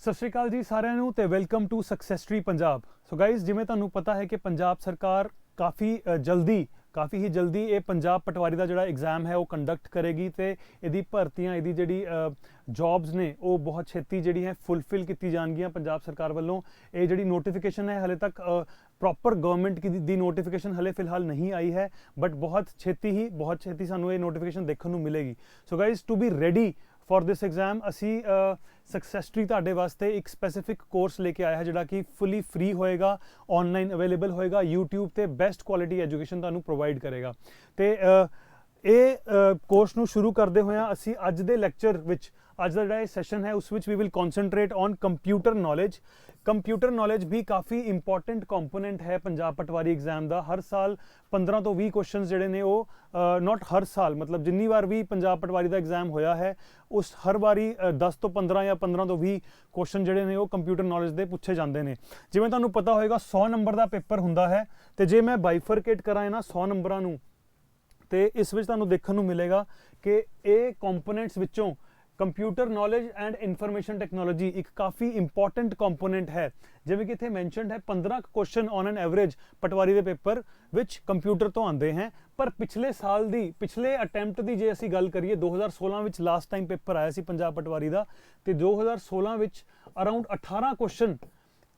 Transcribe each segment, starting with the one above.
ਸਤਿ ਸ਼੍ਰੀ ਅਕਾਲ ਜੀ ਸਾਰਿਆਂ ਨੂੰ ਤੇ welcome to success tree Punjab. So guys, ਜਿਵੇਂ ਤੁਹਾਨੂੰ ਪਤਾ ਹੈ ਕਿ ਪੰਜਾਬ ਸਰਕਾਰ ਕਾਫੀ ਹੀ ਜਲਦੀ ਇਹ ਪੰਜਾਬ ਪਟਵਾਰੀ ਦਾ ਜਿਹੜਾ ਐਗਜ਼ਾਮ ਹੈ ਉਹ ਕੰਡਕਟ ਕਰੇਗੀ ਤੇ ਇਹਦੀ ਭਰਤੀਆਂ ਇਹਦੀ ਜਿਹੜੀ ਜੌਬਸ ਨੇ ਉਹ ਬਹੁਤ ਛੇਤੀ ਜਿਹੜੀ ਹੈ ਫੁੱਲਫਿਲ ਕੀਤੀ ਜਾਣਗੀਆਂ ਪੰਜਾਬ ਸਰਕਾਰ ਵੱਲੋਂ। ਇਹ ਜਿਹੜੀ ਨੋਟੀਫਿਕੇਸ਼ਨ ਹੈ ਹਲੇ ਤੱਕ ਪ੍ਰੋਪਰ ਗਵਰਨਮੈਂਟ ਦੀ ਨੋਟੀਫਿਕੇਸ਼ਨ ਹਲੇ ਫਿਲਹਾਲ ਨਹੀਂ ਆਈ ਹੈ, ਬਟ ਬਹੁਤ ਛੇਤੀ ਸਾਨੂੰ ਇਹ ਨੋਟੀਫਿਕੇਸ਼ਨ ਦੇਖਣ ਨੂੰ ਮਿਲੇਗੀ। So guys, to be ready for this exam ਅਸੀਂ ਸਕਸੈਸਟਰੀ ਤੁਹਾਡੇ ਵਾਸਤੇ ਇੱਕ ਸਪੈਸੀਫਿਕ ਕੋਰਸ ਲੈ ਕੇ ਆਇਆ ਹੈ ਜਿਹੜਾ ਕਿ ਫੁੱਲੀ ਫ੍ਰੀ ਹੋਏਗਾ, ਆਨਲਾਈਨ ਅਵੇਲੇਬਲ ਹੋਏਗਾ, YouTube ਤੇ ਬੈਸਟ ਕੁਆਲਿਟੀ ਐਜੂਕੇਸ਼ਨ ਤੁਹਾਨੂੰ ਪ੍ਰੋਵਾਈਡ ਕਰੇਗਾ। ਤੇ ਇਹ ਕੋਰਸ ਨੂੰ ਸ਼ੁਰੂ ਕਰਦੇ ਹੋਇਆ ਅਸੀਂ ਅੱਜ ਦੇ ਲੈਕਚਰ ਵਿੱਚ ਅੱਜ ਦਾ ਜਿਹੜਾ ਇਹ ਸੈਸ਼ਨ ਹੈ ਉਸ ਵਿੱਚ we will concentrate on computer knowledge. Computer knowledge ਵੀ ਕਾਫੀ ਇੰਪੋਰਟੈਂਟ ਕੰਪੋਨੈਂਟ ਹੈ ਪੰਜਾਬ ਪਟਵਾਰੀ ਐਗਜ਼ਾਮ ਦਾ। ਹਰ ਸਾਲ 15 ਤੋਂ 20 ਕੁਐਸਚਨਸ ਜਿਹੜੇ ਨੇ ਉਹ ਨਾਟ ਹਰ ਸਾਲ, ਮਤਲਬ ਜਿੰਨੀ ਵਾਰ ਵੀ ਪੰਜਾਬ ਪਟਵਾਰੀ ਦਾ ਐਗਜ਼ਾਮ ਹੋਇਆ ਹੈ ਉਸ ਹਰ ਵਾਰੀ 10 ਤੋਂ 15 ਜਾਂ 15 ਤੋਂ 20 ਕੁਐਸਚਨ ਜਿਹੜੇ ਨੇ ਉਹ ਕੰਪਿਊਟਰ ਨੌਲੇਜ ਦੇ ਪੁੱਛੇ ਜਾਂਦੇ ਨੇ। ਜਿਵੇਂ ਤੁਹਾਨੂੰ ਪਤਾ ਹੋਏਗਾ 100 ਨੰਬਰ ਦਾ ਪੇਪਰ ਹੁੰਦਾ ਹੈ ਤੇ ਜੇ ਮੈਂ ਬਾਈਫਰਕੇਟ ਕਰਾਂ ਇਹਨਾਂ 100 ਨੰਬਰਾਂ ਨੂੰ ਤੇ ਇਸ ਵਿੱਚ ਤੁਹਾਨੂੰ ਦੇਖਣ ਨੂੰ ਮਿਲੇਗਾ ਕਿ ਇਹ ਕੰਪੋਨੈਂਟਸ ਵਿੱਚੋਂ computer knowledge and information technology ਇੱਕ ਕਾਫੀ ਇੰਪੋਰਟੈਂਟ ਕੰਪੋਨੈਂਟ ਹੈ। ਜਿਵੇਂ ਕਿ ਇੱਥੇ ਮੈਂਸ਼ਨਡ ਹੈ 15 ਕੁਐਸਚਨ ਔਨ ਐਨ ਐਵਰੇਜ ਪਟਵਾਰੀ ਦੇ ਪੇਪਰ ਵਿੱਚ ਕੰਪਿਊਟਰ ਤੋਂ ਆਉਂਦੇ हैं। ਪਰ ਪਿਛਲੇ ਅਟੈਂਪਟ ਦੀ ਜੇ ਅਸੀਂ ਗੱਲ ਕਰੀਏ 2016 ਵਿੱਚ ਲਾਸਟ ਟਾਈਮ ਪੇਪਰ ਆਇਆ ਸੀ ਪੰਜਾਬ ਪਟਵਾਰੀ ਦਾ ਤੇ 2016 ਵਿੱਚ around 18 question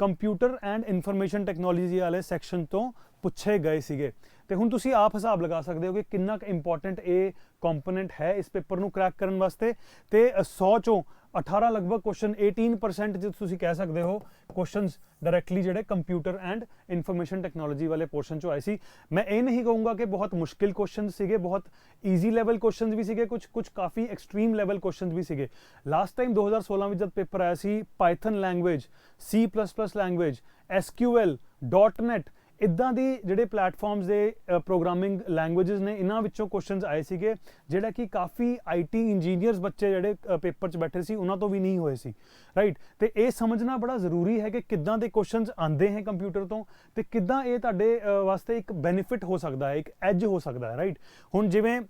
computer and information technology ਵਾਲੇ ਸੈਕਸ਼ਨ ਤੋਂ ਪੁੱਛੇ ਗਏ ਸੀਗੇ। ਤੇ ਹੁਣ ਤੁਸੀਂ ਆਪ ਹਿਸਾਬ ਲਗਾ ਸਕਦੇ ਹੋ ਕਿ ਕਿੰਨਾ ਕੁ ਇੰਪੋਰਟੈਂਟ ਇਹ ਕੰਪੋਨੈਂਟ ਹੈ ਇਸ ਪੇਪਰ ਨੂੰ ਕ੍ਰੈਕ ਕਰਨ ਵਾਸਤੇ। ਤੇ 100 ਚੋਂ 18 ਲਗਭਗ ਕੁਐਸਚਨ 18% ਜੇ ਤੁਸੀਂ ਕਹਿ ਸਕਦੇ ਹੋ ਕੁਐਸਚਨਸ ਡਾਇਰੈਕਟਲੀ ਜਿਹੜੇ ਕੰਪਿਊਟਰ ਐਂਡ ਇਨਫੋਰਮੇਸ਼ਨ ਟੈਕਨੋਲੋਜੀ ਵਾਲੇ ਪੋਰਸ਼ਨ ਚੋਂ ਆਏ ਸੀ। ਮੈਂ ਇਹ ਨਹੀਂ ਕਹੂੰਗਾ ਕਿ ਬਹੁਤ ਮੁਸ਼ਕਿਲ ਕੁਐਸਚਨ ਸੀਗੇ, ਬਹੁਤ ਈਜ਼ੀ ਲੈਵਲ ਕੁਐਸਚਨਸ ਵੀ ਸੀਗੇ, ਕੁਝ ਕਾਫੀ ਐਕਸਟ੍ਰੀਮ ਲੈਵਲ ਕੁਐਸਚਨਸ ਵੀ ਸੀਗੇ। ਲਾਸਟ ਟਾਈਮ 2016 ਵਿੱਚ ਜਦ ਪੇਪਰ ਆਇਆ ਸੀ Python language, C++ language, SQL, .NET ਇੱਦਾਂ ਦੀ ਜਿਹੜੇ ਪਲੇਟਫਾਰਮਸ ਦੇ ਪ੍ਰੋਗਰਾਮਿੰਗ ਲੈਂਗੁਏਜਸ ਨੇ ਇਹਨਾਂ ਵਿੱਚੋਂ ਕੁਐਸਚਨਸ ਆਏ ਸੀਗੇ ਜਿਹੜਾ ਕਿ ਕਾਫੀ IT ਇੰਜੀਨੀਅਰਸ ਬੱਚੇ ਜਿਹੜੇ ਪੇਪਰ 'ਚ ਬੈਠੇ ਸੀ ਉਹਨਾਂ ਤੋਂ ਵੀ ਨਹੀਂ ਹੋਏ ਸੀ, ਰਾਈਟ। ਤੇ ਇਹ ਸਮਝਣਾ ਬੜਾ ਜ਼ਰੂਰੀ ਹੈ ਕਿ ਕਿੱਦਾਂ ਦੇ ਕੁਐਸਚਨਸ ਆਉਂਦੇ ਹੈ ਕੰਪਿਊਟਰ ਤੋਂ ਤੇ ਕਿੱਦਾਂ ਇਹ ਤੁਹਾਡੇ ਵਾਸਤੇ ਇੱਕ ਬੈਨੀਫਿਟ ਹੋ ਸਕਦਾ ਹੈ, ਇੱਕ ਐਜ ਹੋ ਸਕਦਾ ਹੈ, ਰਾਈਟ। ਹੁਣ ਜਿਵੇਂ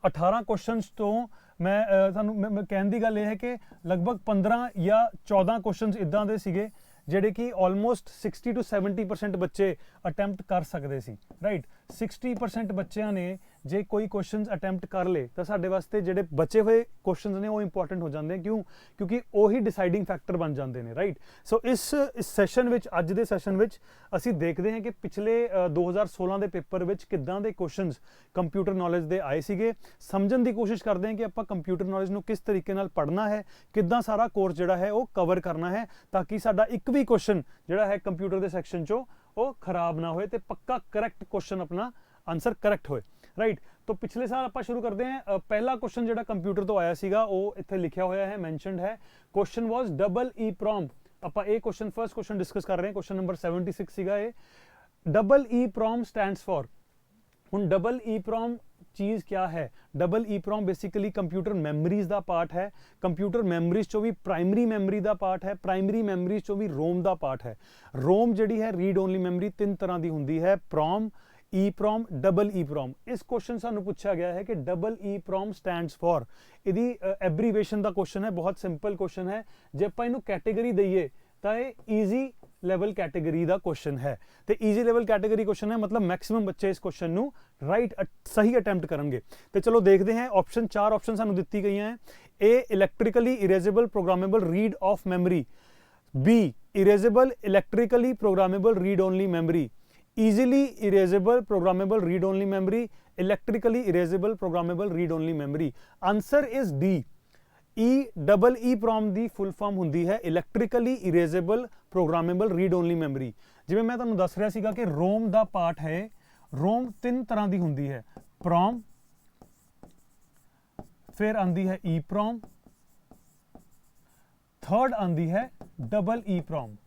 18 ਕੁਐਸਚਨਸ ਤੋਂ ਮੈਂ ਤੁਹਾਨੂੰ ਕਹਿਣ ਦੀ ਗੱਲ ਇਹ ਹੈ ਕਿ ਲਗਭਗ 15 ਜਾਂ 14 ਕੁਐਸਚਨਸ ਇੱਦਾਂ ਦੇ ਸੀਗੇ ਜਿਹੜੇ ਕਿ ਆਲਮੋਸਟ 60 to 70% ਬੱਚੇ ਅਟੈਂਪਟ ਕਰ ਸਕਦੇ ਸੀ, ਰਾਈਟ। 60% ਬੱਚਿਆਂ ਨੇ ਜੇ ਕੋਈ ਕੁਐਸਚਨਸ ਅਟੈਂਪਟ ਕਰ ਲਏ ਤਾਂ ਸਾਡੇ ਵਾਸਤੇ ਜਿਹੜੇ ਬਚੇ ਹੋਏ ਕੁਐਸਚਨਸ ਨੇ ਉਹ ਇੰਪੋਰਟੈਂਟ ਹੋ ਜਾਂਦੇ ਕਿਉਂਕਿ ਉਹੀ ਡਿਸਾਈਡਿੰਗ ਫੈਕਟਰ ਬਣ ਜਾਂਦੇ ਨੇ, ਰਾਈਟ। ਸੋ ਇਸ ਸੈਸ਼ਨ ਵਿੱਚ, ਅੱਜ ਦੇ ਸੈਸ਼ਨ ਵਿੱਚ ਅਸੀਂ ਦੇਖਦੇ ਹਾਂ ਕਿ ਪਿਛਲੇ 2016 ਦੇ ਪੇਪਰ ਵਿੱਚ ਕਿੱਦਾਂ ਦੇ ਕੁਐਸਚਨਸ ਕੰਪਿਊਟਰ ਨੌਲੇਜ ਦੇ ਆਏ ਸੀਗੇ। ਸਮਝਣ ਦੀ ਕੋਸ਼ਿਸ਼ ਕਰਦੇ ਹਾਂ ਕਿ ਆਪਾਂ ਕੰਪਿਊਟਰ ਨੌਲੇਜ ਨੂੰ ਕਿਸ ਤਰੀਕੇ ਨਾਲ ਪੜ੍ਹਨਾ ਹੈ, ਕਿੱਦਾਂ ਸਾਰਾ ਕੋਰਸ ਜਿਹੜਾ ਹੈ ਉਹ ਕਵਰ ਕਰਨਾ ਹੈ ਤਾਂ ਕਿ ਸਾਡਾ ਇੱਕ ਵੀ ਕੁਐਸਚਨ ਜਿਹੜਾ ਹੈ ਕੰਪਿਊਟਰ ਦੇ ਸੈਕਸ਼ਨ 'ਚੋਂ ਉਹ ਖਰਾਬ ਨਾ ਹੋਏ ਤੇ ਪੱਕਾ ਕਰੈਕਟ ਕੁਐਸਚਨ ਆਪਣਾ ਆਨਸਰ ਕਰੈਕਟ ਹੋਏ, ਰਾਈਟ। तो पिछले साल आप शुरू करते हैं। पहला क्वेश्चन जो कंप्यूटर तो आया सीगा वो इत्थे लिखा हुआ है, मैंशनड है। Question was double EEPROM। आप ये क्वेश्चन फर्स्ट क्वेश्चन डिस्कस कर रहे हैं, क्वेश्चन नंबर 76 सीगा ये। डबल EEPROM स्टैंड्स फॉर, हुण डबल EEPROM चीज़ क्या है? Double EEPROM basically computer memories का पार्ट है। कंप्यूटर मैमरीज चो भी प्राइमरी मैमरी का पार्ट है, प्राइमरी मैमरीज चो भी रोम का पार्ट है। रोम जिहड़ी है रीड ओनली मैमरी 3 तरह की हुंदी है, PROM, EEPROM, डबल EEPROM। इस क्वेश्चन सानू पूछा गया है कि डबल EEPROM स्टैंड्स फॉर, इहदी एब्रीवेशन का क्वेश्चन है, बहुत सिंपल क्वेश्चन है। जे आपां इहनू कैटेगरी दईए तो यह ईजी लैवल कैटेगरी का क्वेश्चन है। तो ईजी लैवल कैटेगरी क्वेश्चन है, मतलब मैक्सिमम बच्चे इस क्वेश्चन नू राइट सही अटैम्प्ट करेंगे। तो चलो देखते हैं ऑप्शन, 4 ऑप्शन सानू दित्ती गई हैं। A electrically erasable programmable read of memory, B erasable electrically programmable read only memory, easily erasable programmable read only memory, electrically erasable programmable read only memory। Answer is D। Double EEPROM दी full form हुंदी है electrically erasable programmable read only memory. जिवें मैं तुहानूं दस रहा सीगा कि रोम दा पार्ट है, रोम 3 तरह दी हुंदी है, PROM, फिर आंदी है EEPROM, थर्ड आंदी है डबल EEPROM।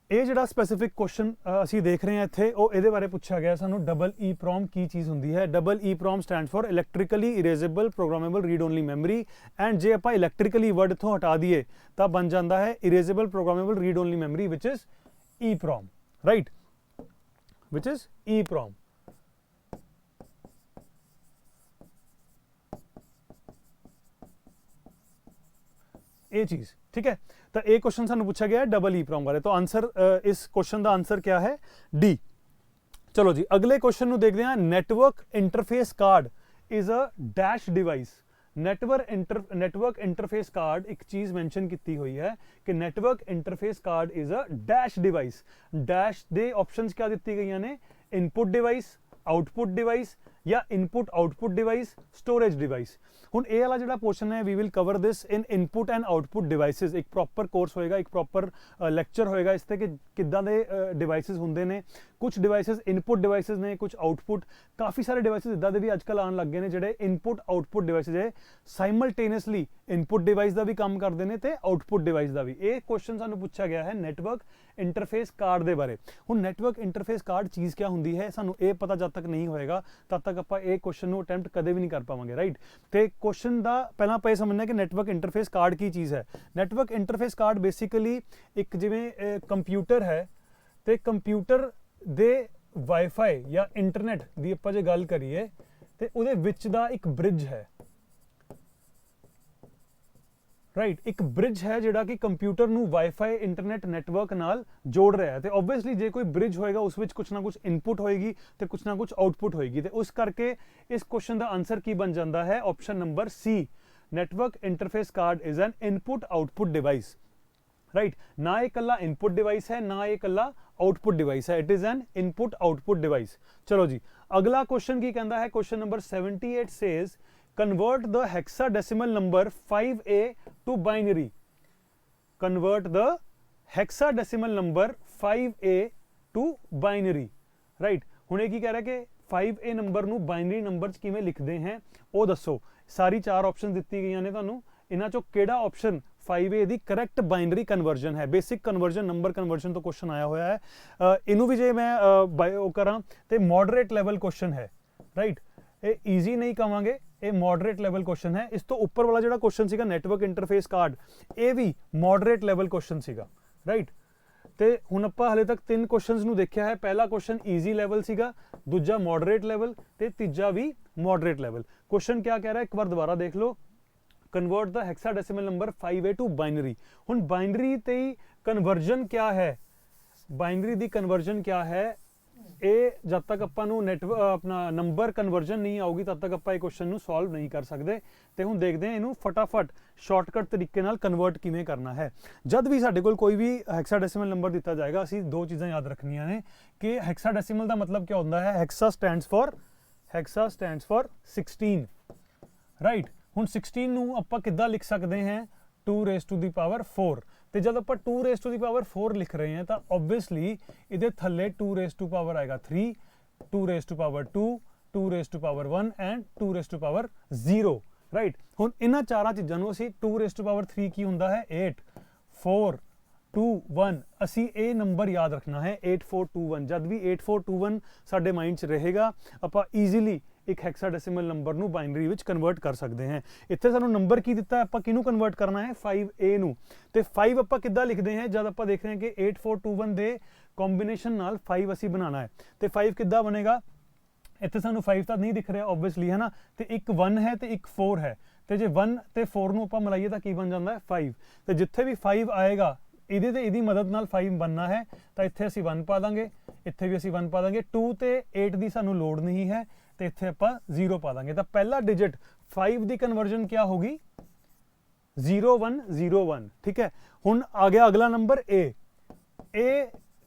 ਇਹ ਜਿਹੜਾ ਸਪੈਸੀਫਿਕ ਕੁਐਸਚਨ ਅਸੀਂ ਦੇਖ ਰਹੇ ਹਾਂ ਇੱਥੇ ਉਹ ਇਹਦੇ ਬਾਰੇ ਪੁੱਛਿਆ ਗਿਆ ਸਾਨੂੰ, ਡਬਲ EEPROM ਕੀ ਚੀਜ਼ ਹੁੰਦੀ ਹੈ। Double EEPROM stands for electrically erasable programmable read only memory. And ਜੇ ਆਪਾਂ ਇਲੈਕਟ੍ਰੀਕਲੀ ਵਰਡ ਇੱਥੋਂ ਹਟਾ ਦਈਏ ਤਾਂ ਬਣ ਜਾਂਦਾ ਹੈ erasable programmable read only memory ਵਿਚ ਇਜ਼ EEPROM, ਰਾਈਟ, ਵਿਚ ਇਜ਼ EEPROM। ये चीज़, ठीक है। तो ये क्वेश्चन सानू पूछा गया है डबल ईप्रोम बारे, तो आंसर इस क्वेश्चन का आंसर क्या है? डी। चलो जी अगले क्वेश्चन नू देखते हैं। Network interface card is a dash device. Network interface card एक चीज मेंशन की हुई है कि network interface card is a dash device. Dash दे ऑप्शंस क्या दी गई ने? इनपुट डिवाइस, आउटपुट डिवाइस या input output device, storage device. हुण ये वाला जिहड़ा क्वेश्चन है we will cover this in input and output devices. एक प्रॉपर कोर्स होएगा, एक प्रॉपर लैक्चर होएगा इस ते कि किद्दां दे डिवाइसेस हुंदे ने। कुछ डिवाइसेस इनपुट डिवाइसेस ने, कुछ आउटपुट। काफ़ी सारे डिवाइसेस इदां दे भी अजकल आउण लग गए ने जिहड़े इनपुट आउटपुट डिवाइसेस है साइमल्टेनियसली इनपुट डिवाइस का भी काम करते हैं तो आउटपुट डिवाइस का भी। ये क्वेश्चन सानू पूछा गया है नेटवर्क इंटरफेस कार्ड के बारे। हुण नेटवर्क इंटरफेस कार्ड चीज़ क्या होंदी है सानू ये पता जब तक नहीं होएगा तब तक आपां ये क्वेश्चन नू अटैम्प्ट कदे भी नहीं कर पावांगे, राइट। तो क्वेश्चन का पहला आपां समझना कि नेटवर्क इंटरफेस कार्ड की चीज़ है। नेटवर्क इंटरफेस कार्ड बेसिकली एक जिवें कंप्यूटर है तो कंप्यूटर दे वाईफाई या इंटरनेट की आपां जे गल करिए तो उहदे विच दा एक ब्रिज है, राइट। एक ब्रिज है जिहड़ा कि कंप्यूटर नू वाईफाई इंटरनेट नैटवर्क नाल जोड़ रहा है। तो ओबवियसली जे कोई ब्रिज होएगा उस विच कुछ ना कुछ इनपुट होएगी तो कुछ ना कुछ आउटपुट होएगी। तो उस करके इस क्वेश्चन का आंसर की बन जाता है? Option number C. Network interface card is an input output device, right. ना ये कल्ला इनपुट डिवाइस है, ना ये कल्ला आउटपुट डिवाइस है। It is an input output device. चलो जी अगला क्वेश्चन की कहता है? Question number 78 says convert the hexadecimal number 5a to binary. Convert the hexadecimal number 5a to binary, right। हुणे की कह रहा है कि 5a नंबर नू बाइनरी नंबर च किवें लिखते हैं वो दसो। सारी चार ऑप्शन दी गई ने तुहानू, इन्हां चों किहड़ा ऑप्शन 5a दी करैक्ट बाइनरी कन्वर्जन है? बेसिक कन्वर्जन, नंबर कन्वर्जन तो क्वेश्चन आया हुआ है। इनू भी जे मैं वो करां ते मॉडरेट लेवल क्वेश्चन है, राइट। ये ईजी नहीं कहांगे, ये मॉडरेट लेवल क्वेश्चन है। इस तो उपर वाला जिहड़ा क्वेश्चन सीगा नेटवर्क इंटरफेस कार्ड, ये भी मॉडरेट लेवल क्वेश्चन सीगा, राइट। तो हुण आपां हाले तक 3 क्वेश्चनस नू देखिया है। पहला क्वेश्चन ईजी लेवल सीगा, दूजा मॉडरेट लेवल ते तीजा भी मॉडरेट लेवल। क्वेश्चन क्या कह रहा है एक बार दोबारा देख लो। Convert the hexadecimal number 5a to binary. हुण बाइनरी ते कन्वर्जन क्या है? बाइनरी दी कन्वर्जन क्या है? ये जब तक आपां नैटवर्क अपना नंबर कन्वर्जन नहीं आऊगी तब तक आपां क्वेश्चन नू सॉल्व नहीं कर सकते। तो हुण देखते हैं इनू फटाफट शॉर्टकट तरीके नाल कन्वर्ट किवें करना है। जब भी साडे कोल कोई भी हेक्साडेसिमल नंबर दिता जाएगा असीं दो चीज़ां याद रखनियां ने कि हेक्साडेसिमल का मतलब क्या होंदा है? Hexa stands for 16, right. हुण 16 नू आपां किद्दां लिख सकते हैं? 2 रेज़ टू दी पावर 4। तो जब आप 2 रेज़ टू दी पावर 4 लिख रहे हैं तो ऑब्वियसली इहदे थल्ले 2 रेज़ टू पावर आएगा 3, 2 raise to power 2, 2 raise to power 1 and 2 raise to power 0, right. हुण इन्हां चारां चीज़ां नूं असीं 2 रेज़ टू पावर 3 की हुंदा है 8, 4, 2, 1। असीं ये नंबर याद रखना है 8421। जब भी 8421 साडे माइंड च रहेगा आपां ईजीली एक हेक्साडेसिमल नंबर नू बाइनरी विच कन्वर्ट कर सकते हैं। इत्थे सानू नंबर की दिता है, आपां किनू कन्वर्ट करना है? 5a नू। ते 5 आपां किद्दां लिखते हैं? जब आपां देख रहे हैं कि 8421 दे कॉम्बीनेशन नाल 5 असीं बनाना है तो 5 किद्दां बनेगा? इत्थे सानू 5 तो नहीं दिख रहा ऑब्वियसली, है ना। तो एक 1 है तो एक 4 है। तो जे 1 ते 4 नू आपां मिलाइए तो की बन जाता है? 5। तो जिथे भी 5 आएगा इहदे ते इहदी मदद नाल 5 बनना है तो इत्थे असीं 1 पा दांगे, इत्थे भी असीं 1 पा दांगे। 2 ते 8 दी सानू लोड़ नहीं है तो इत्थे आपां 0 पा दांगे। तो पहला डिजिट 5 दी कन्वर्जन क्या होगी? 0101, ठीक है। हुण आ गया अगला number A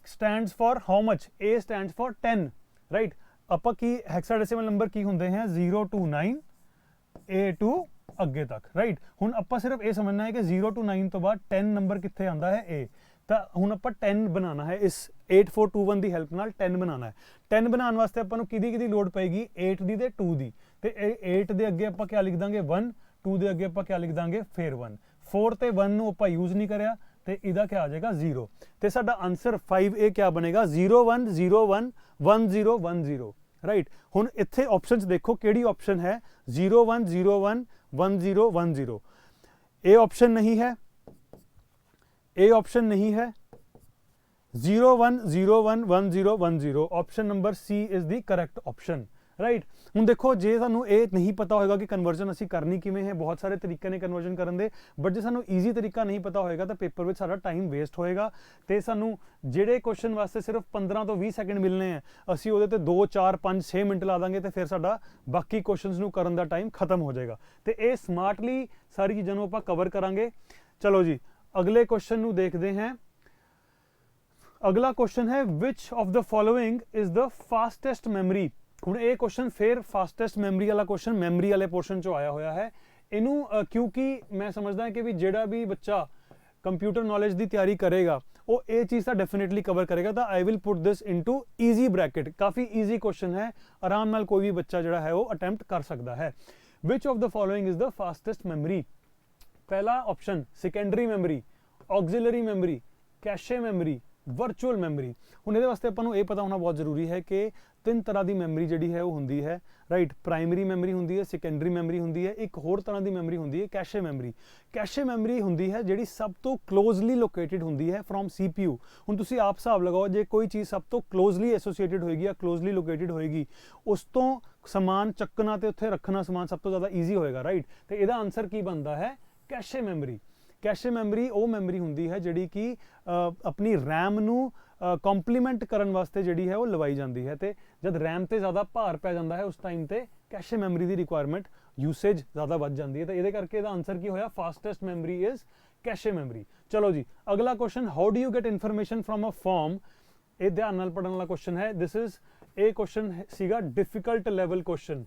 stands for how much? A stands for 10, right. आपां की हेक्साडेसिमल नंबर की हुंदे हैं 0 to 9, ए टू अगे तक, राइट। हुण आपां सिर्फ ये समझना है कि 0 to 9 तो बाद 10 नंबर कित्थे आंदा है? ए। तो हुण आपां 10 बनाना है, इस 8421 की हेल्प नाल 10 बनाना है। 10 बनाने वास्ते आपां नूं किहदी लोड़ पेगी? 8 दी ते 2 दी। तो 8 दे अगे आपां क्या लिख दांगे? 1, 2 दे अगे आपां क्या लिख दांगे? फिर 1। 4 ते 1 नूं आपां यूज़ नहीं करिया तो इहदा क्या आ जाएगा? 0। तो साडा आंसर 5a क्या बनेगा? 01011010, राइट। हुण इत्थे ऑप्शनस देखो किहड़ी ऑप्शन है? 01011010। ए ऑप्शन नहीं है, ए ऑप्शन नहीं है, 01011010। Option number C is the correct option, right. ਹੁਣ ਦੇਖੋ ਜੇ ਸਾਨੂੰ ਇਹ ਨਹੀਂ ਪਤਾ ਹੋਏਗਾ ਕਿ ਕਨਵਰਜਨ ਅਸੀਂ ਕਰਨੀ ਕਿਵੇਂ ਹੈ, ਬਹੁਤ ਸਾਰੇ ਤਰੀਕੇ ਨੇ ਕਨਵਰਜਨ ਕਰਨ ਦੇ, ਬਟ ਜੇ ਸਾਨੂੰ ਈਜ਼ੀ ਤਰੀਕਾ ਨਹੀਂ ਪਤਾ ਹੋਏਗਾ ਤਾਂ ਪੇਪਰ ਵਿੱਚ ਸਾਡਾ ਟਾਈਮ ਵੇਸਟ ਹੋਏਗਾ ਤੇ ਸਾਨੂੰ ਜਿਹੜੇ ਕੁਐਸਚਨ ਵਾਸਤੇ ਸਿਰਫ 15 ਤੋਂ 20 ਸੈਕਿੰਡ ਮਿਲਨੇ ਆ ਅਸੀਂ ਉਹਦੇ ਤੇ 2 4 5 6 ਮਿੰਟ ਲਾ ਦਾਂਗੇ ਤੇ ਫਿਰ ਸਾਡਾ ਬਾਕੀ ਕੁਐਸਚਨਸ ਨੂੰ ਕਰਨ ਦਾ ਟਾਈਮ ਖਤਮ ਹੋ ਜਾਏਗਾ। ਤੇ ਇਹ ਸਮਾਰਟਲੀ ਸਾਰੀ ਚੀਜ਼ਾਂ ਨੂੰ ਆਪਾਂ ਕਵਰ ਕਰਾਂਗੇ। ਚਲੋ ਜੀ ਅਗਲੇ ਕੁਐਸਚਨ ਨੂੰ ਦੇਖਦੇ ਹਾਂ। अगला क्वेश्चन है which of the following is the fastest memory. हुण ये क्वेश्चन फिर फास्टेस्ट मेमरी वाला क्वेश्चन मेमरी वाले पोर्शन चो आया होया है। इनू क्योंकि मैं समझदा कि भी जेड़ा भी बच्चा कंप्यूटर नॉलेज की तैयारी करेगा वो ये चीज़ तो डेफिनेटली कवर करेगा। तो I will put this into easy bracket, काफ़ी ईजी क्वेश्चन है, आराम नाल कोई भी बच्चा जिहड़ा है वो अटैम्प्ट कर सकता है। Which of the following is the fastest memory. पहला option secondary memory, auxiliary memory, cache memory, virtual memory. हुण इहदे वास्ते आपां नूं ये पता होना बहुत जरूरी है कि 3 तरह की मैमरी जिहड़ी है वो हुंदी है, राइट। प्राइमरी मैमरी हुंदी है, सेकेंडरी मैमरी हुंदी है, एक होर तरह की मैमरी हुंदी है कैशे मैमरी। कैशे मैमरी हुंदी है जिहड़ी सब तो क्लोजली लोकेटेड हुंदी है फ्रॉम CPU। हुण तुसीं आप हिसाब लगाओ जे कोई चीज़ सब तो क्लोजली एसोसीएटेड होएगी या क्लोजली लोकेटेड होएगी उस तो समान चक्कना ते उत्थे रखना समान सब तो ज़्यादा ईजी होएगा, राइट। तो इहदा आंसर की बनता है कैशे मैमरी। कैशे मैमरी वो मैमरी हुंदी है जिहड़ी कि अपनी रैम नूं कॉम्पलीमेंट करन वास्ते जिहड़ी है वो लवाई जाती है। तो जब रैम ते ज़्यादा भार पै जाता है उस टाइम ते कैशे मैमरी की रिक्वायरमेंट यूसेज ज़्यादा बढ़ जाती है। तो ये करके इहदा आंसर की होया fastest memory is cache memory. चलो जी अगला question, how do you get information from a form. ये ध्यान नाल पढ़न वाला क्वेश्चन है। दिस इज ए क्वेश्चन सीगा डिफिकल्ट लैवल क्वेश्चन।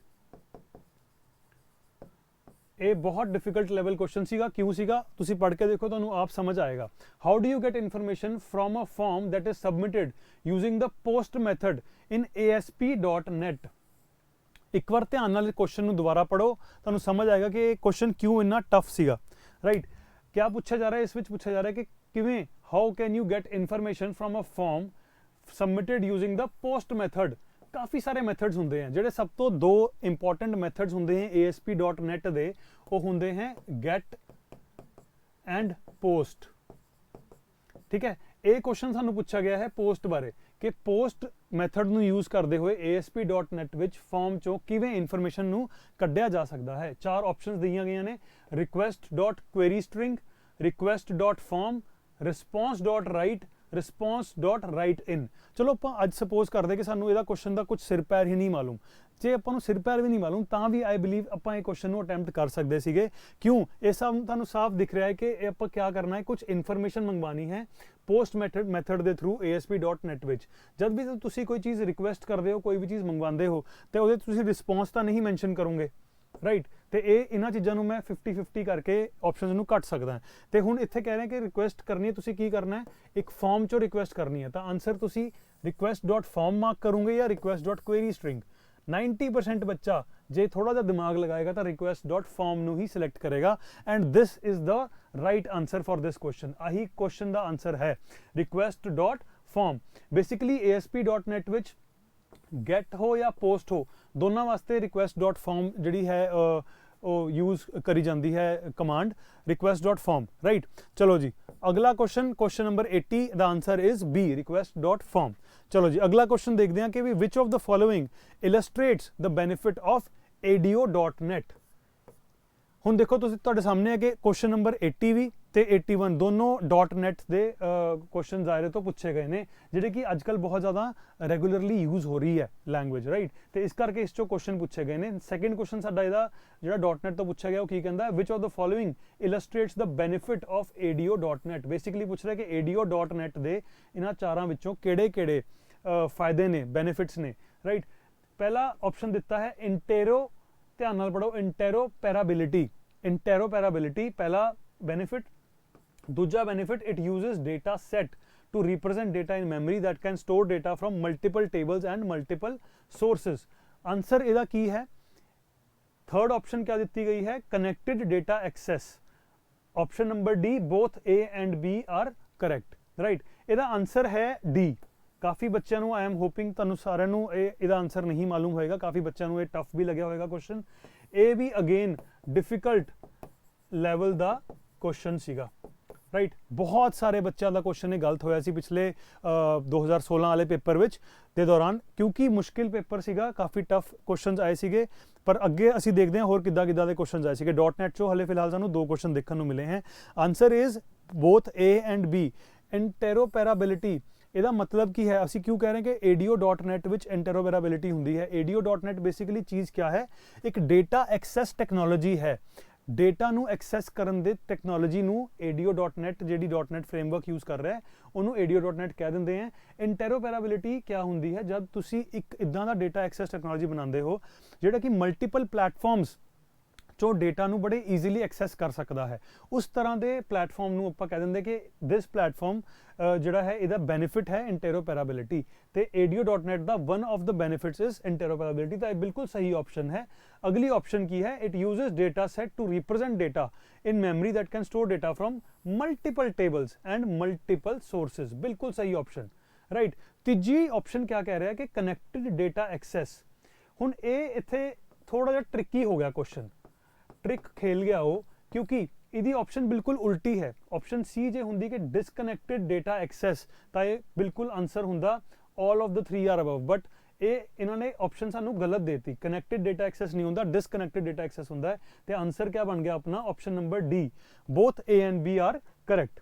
ये बहुत डिफिकल्ट लैवल क्वेश्चन सीगा। क्यों सीगा तुसी पढ़ के देखो तो आप समझ आएगा। How do you get information from a form that is submitted using the post method in ASP.NET। एक बार ध्यान नाल क्वेश्चन नूं दोबारा पढ़ो तो समझ आएगा कि क्वेश्चन क्यों इन्ना टफ सीगा, राइट। क्या पूछा जा रहा है, इस विच पूछा जा रहा है कि किवें how can you get information from a form submitted using the post method. काफ़ी सारे मैथड्स होंगे हैं, जोड़े सब तो 2 इंपॉर्टेंट मैथड्स होंगे हैं ASP.NET दे, वो होंगे हैं गेट एंड पोस्ट। ठीक है, ये क्वेश्चन सानू पूछा गया है पोस्ट बारे कि पोस्ट मैथड नू यूज करते हुए ASP.NET विच फॉर्म चो किवें इन्फॉर्मेशन नू कढ़िया जा सकता है। 4 ऑप्शंस दिए गए ने, request dot query string, request dot form, response dot write, response dot write in. चलो आप अज सपोज करते कि सानू इहदा क्वेश्चन का कुछ सिर पैर ही नहीं मालूम, जे आपां सिर पैर भी नहीं मालूम तां भी आई बिलीव आपां क्वेश्चन को अटैम्प्ट कर सकते सीगे। क्यों, ये सब तुहानू साफ दिख रहा है कि आपां क्या करना है, कुछ इन्फॉर्मेशन मंगवानी है पोस्ट मैथड के थ्रू ASP.NET विच। जब भी तुसी कोई चीज़ रिक्वेस्ट करते हो, कोई भी चीज़ मंगवाते हो तो वो तुसी रिस्पॉन्स तो नहीं मैंशन करोगे, राइट। तो ये इन्हां चीज़ों मैं 50-50 करके ऑप्शन कट सकता। तो हुण इत्थे कह रहे हैं कि रिक्वेस्ट करनी है, तुसी की करना है, एक फॉर्म चो रिक्वेस्ट करनी है, तो आंसर तुसी रिक्वेस्ट डॉट फॉर्म मार्क करोगे या रिक्वेस्ट डॉट क्वेरी स्ट्रिंग। 90% बच्चा जे थोड़ा सा दिमाग लगाएगा तो रिक्वेस्ट डॉट फॉर्म नू ही सिलेक्ट करेगा। And this is the right answer for this question. आही क्वेश्चन का आंसर है request dot form. Basically ASP.NET which get हो या पोस्ट हो दोनों वास्ते रिक्वेस्ट डॉट फॉर्म जी है यूज करी जाती है command request dot form, right. चलो जी अगला question, question number 80, the answer is B request dot form. चलो जी अगला क्वेश्चन देखते हैं कि which of the following illustrates the benefit of ADO.NET। हुण देखो तुहाडे सामने है कि क्वेश्चन नंबर 80 भी ते 81 दोनों .NET दे क्वेश्चन ज़ाहिर तो पूछे गए ने, जिहड़े कि अजकल बहुत ज़्यादा रेगुलरली यूज़ हो रही है लैंग्वेज, राइट। तो इस करके इस चो क्वेश्चन पूछे गए ने। सैकेंड क्वेश्चन साडा इहदा जिहड़ा .NET तो पूछा गया वो की कहंदा which of the following illustrates the benefit of ADO.NET। Basically पूछ रहा है कि ADO.NET दे इन्हां चारां विचों किहड़े-किहड़े फायदे ने, बेनिफिट्स ने, राइट। पहला ऑप्शन दिता है इंटेरो, ध्यान नाल पढ़ो, इंटेरोपैराबिलिटी। इंटेरोपैराबिलिटी पहला बेनिफिट। दूजा benefit, it uses data set to represent data in memory that can store data from multiple tables and multiple sources. Answer इहदा की है, थर्ड ऑप्शन क्या दी गई है, connected data access. Option number D, both A and B are correct, right. इहदा answer है D. काफ़ी बच्चों को आई एम होपिंग तुहानू सारिਆਂ ਨੂੰ ਇਹਦਾ आंसर नहीं मालूम होएगा, काफ़ी बच्चों को टफ भी लग्या होएगा क्वेश्चन। ये भी अगेन डिफिकल्ट लैवल का क्वेश्चन सीगा, ਰਾਈਟ। ਬਹੁਤ ਸਾਰੇ ਬੱਚਿਆਂ ਦਾ ਕੁਐਸਚਨ ਇਹ ਗਲਤ ਹੋਇਆ ਸੀ ਪਿਛਲੇ 2016 ਵਾਲੇ ਪੇਪਰ ਵਿੱਚ ਦੇ ਦੌਰਾਨ, ਕਿਉਂਕਿ ਮੁਸ਼ਕਿਲ ਪੇਪਰ ਸੀਗਾ, ਕਾਫੀ ਟਫ ਕੁਐਸਚਨਸ ਆਏ ਸੀਗੇ। ਪਰ ਅੱਗੇ ਅਸੀਂ ਦੇਖਦੇ ਹਾਂ ਹੋਰ ਕਿੱਦਾਂ ਕਿੱਦਾਂ ਦੇ ਕੁਐਸਚਨਸ ਆਏ ਸੀਗੇ। .NET ਚੋਂ ਹਲੇ ਫਿਲਹਾਲ ਸਾਨੂੰ 2 ਕੁਐਸਚਨ ਦੇਖਣ ਨੂੰ ਮਿਲੇ हैं। Answer is both A and B। ਇੰਟਰੋਪੈਰਾਬਿਲਿਟੀ ਇਹਦਾ ਮਤਲਬ ਕੀ ਹੈ? ਅਸੀਂ ਕਿਉਂ ਕਹਿ ਰਹੇ ਕਿ ADO.NET ਵਿੱਚ ਇੰਟਰੋਪੈਰਾਬਿਲਿਟੀ ਹੁੰਦੀ ਹੈ? ADO.NET ਬੇਸਿਕਲੀ ਚੀਜ਼ ਕੀ ਹੈ? ਇੱਕ ਡੇਟਾ ਐਕਸੈਸ ਟੈਕਨੋਲੋਜੀ ਹੈ। ਡੇਟਾ ਨੂੰ ਐਕਸੈਸ ਕਰਨ ਦੇ ਟੈਕਨੋਲੋਜੀ ਨੂੰ ADO.NET ਜਿਹੜੀ .NET ਫਰੇਮਵਰਕ ਯੂਜ਼ ਕਰ ਰਿਹਾ ਹੈ ਉਹਨੂੰ ADO.NET ਕਹਿ ਦਿੰਦੇ हैं। ਇੰਟਰੋਪੈਰਾਬਿਲਿਟੀ ਕੀ ਹੁੰਦੀ ਹੈ? ਜਦ ਤੁਸੀਂ ਇੱਕ ਇੱਦਾਂ ਦਾ ਡੇਟਾ ਐਕਸੈਸ ਟੈਕਨੋਲੋਜੀ ਬਣਾਉਂਦੇ ਹੋ ਜਿਹੜਾ ਕਿ ਮਲਟੀਪਲ ਪਲੇਟਫਾਰਮਸ ਚੋਂ ਡੇਟਾ ਨੂੰ ਬੜੇ ਈਜ਼ੀਲੀ ਐਕਸੈਸ ਕਰ ਸਕਦਾ ਹੈ, ਉਸ ਤਰ੍ਹਾਂ ਦੇ ਪਲੇਟਫਾਰਮ ਨੂੰ ਆਪਾਂ ਕਹਿ ਦਿੰਦੇ ਕਿ ਦਿਸ ਪਲੇਟਫਾਰਮ ਜਿਹੜਾ ਹੈ ਇਹਦਾ ਬੈਨੀਫਿਟ ਹੈ ਇੰਟਰੋਪੈਰਾਬਿਲਿਟੀ। ਤੇ ADO.NET ਦਾ one of the benefits is interoperability. ਤਾਂ ਇਹ ਬਿਲਕੁਲ ਸਹੀ ਆਪਸ਼ਨ ਹੈ। ਅਗਲੀ ਆਪਸ਼ਨ ਕੀ ਹੈ? It uses data set to represent data in memory that can store data from multiple tables and multiple sources। ਬਿਲਕੁਲ ਸਹੀ ਆਪਸ਼ਨ, ਰਾਈਟ। ਤੀਜੀ ਆਪਸ਼ਨ ਕੀ ਕਹਿ ਰਿਹਾ ਕਿ ਕਨੈਕਟਡ ਡੇਟਾ ਐਕਸੈਸ। ਹੁਣ ਇਹ ਇੱਥੇ ਥੋੜਾ ਜਿਹਾ ਟ੍ਰਿਕੀ ਹੋ ਗਿਆ ਕੁਐਸਚਨ, ट्रिक खेल गया हो, क्योंकि ਇਹਦੀ ਆਪਸ਼ਨ ਬਿਲਕੁਲ ਉਲਟੀ ਹੈ। ਆਪਸ਼ਨ ਸੀ ਜੇ ਹੁੰਦੀ ਕਿ ਡਿਸਕਨੈਕਟਡ ਡੇਟਾ ਐਕਸੈਸ ਤਾਂ ਇਹ ਬਿਲਕੁਲ ਆਨਸਰ ਹੁੰਦਾ all of the 3 are above, but ਇਹ ਇਹਨਾਂ ਨੇ ਆਪਸ਼ਨ ਸਾਨੂੰ ਗਲਤ ਦੇਤੀ। ਕਨੈਕਟਡ ਡੇਟਾ ਐਕਸੈਸ ਨਹੀਂ ਹੁੰਦਾ, ਡਿਸਕਨੈਕਟਡ ਡੇਟਾ ਐਕਸੈਸ ਹੁੰਦਾ ਹੈ। ਤੇ ਆਨਸਰ ਕੀ ਬਣ ਗਿਆ ਆਪਣਾ? Option number D. Both A and B are correct,